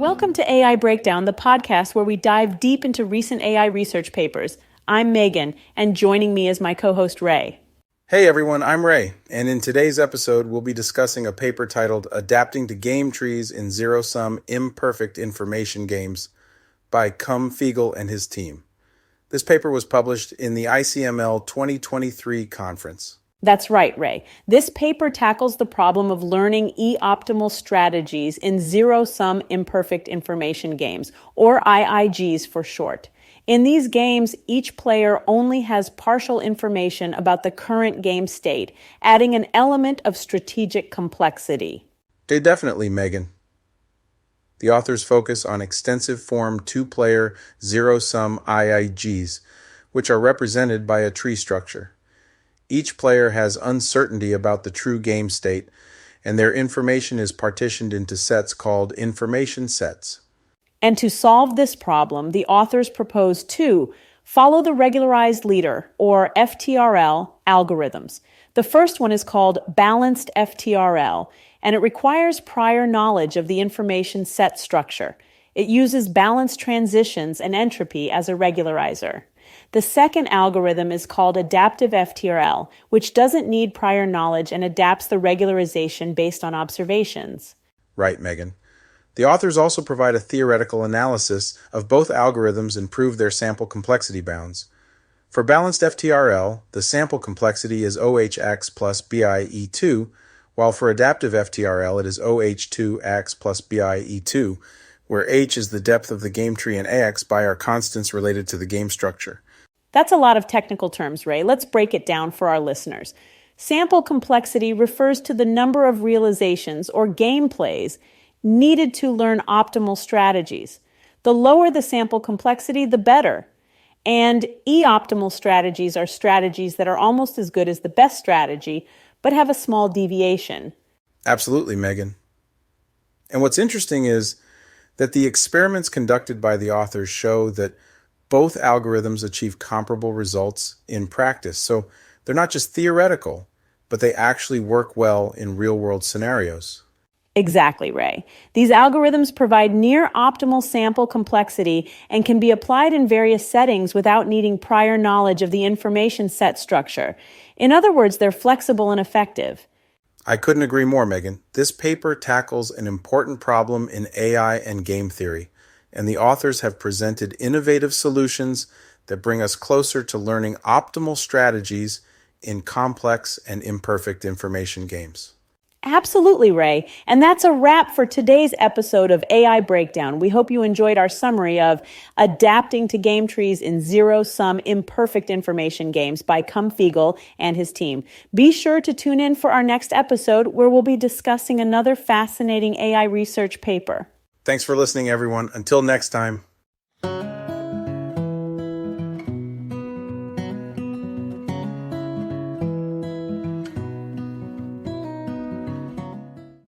Welcome to AI Breakdown, the podcast where we dive deep into recent AI research papers. I'm Megan, and joining me is my co-host Ray. Hey everyone, I'm Ray, and in today's episode, we'll be discussing a paper titled Adapting to Game Trees in Zero-Sum Imperfect Information Games by Côme Fiegel and his team. This paper was published in the ICML 2023 conference. That's right, Ray. This paper tackles the problem of learning optimal strategies in zero-sum imperfect information games, or IIGs for short. In these games, each player only has partial information about the current game state, adding an element of strategic complexity. Definitely, Megan. The authors focus on extensive form two-player zero-sum IIGs, which are represented by a tree structure. Each player has uncertainty about the true game state, and their information is partitioned into sets called information sets. And to solve this problem, the authors propose two Follow the Regularized Leader, or FTRL, algorithms. The first one is called Balanced FTRL, and it requires prior knowledge of the information set structure. It uses balanced transitions and entropy as a regularizer. The second algorithm is called Adaptive FTRL, which doesn't need prior knowledge and adapts the regularization based on observations. Right, Megan. The authors also provide a theoretical analysis of both algorithms and prove their sample complexity bounds. For Balanced FTRL, the sample complexity is OHX plus BIE2, while for Adaptive FTRL it is OH2X plus BIE2, where H is the depth of the game tree and AX by our constants related to the game structure. That's a lot of technical terms, Ray. Let's break it down for our listeners. Sample complexity refers to the number of realizations or gameplays needed to learn optimal strategies. The lower the sample complexity, the better. And optimal strategies are strategies that are almost as good as the best strategy, but have a small deviation. Absolutely, Megan. And what's interesting is that the experiments conducted by the authors show that both algorithms achieve comparable results in practice. So they're not just theoretical, but they actually work well in real-world scenarios. Exactly, Ray. These algorithms provide near optimal sample complexity and can be applied in various settings without needing prior knowledge of the information set structure. In other words, they're flexible and effective. I couldn't agree more, Megan. This paper tackles an important problem in AI and game theory, and the authors have presented innovative solutions that bring us closer to learning optimal strategies in complex and imperfect information games. Absolutely, Ray. And that's a wrap for today's episode of AI Breakdown. We hope you enjoyed our summary of Adapting to Game Trees in Zero-Sum Imperfect Information Games by Côme Fiegel and his team. Be sure to tune in for our next episode where we'll be discussing another fascinating AI research paper. Thanks for listening, everyone. Until next time.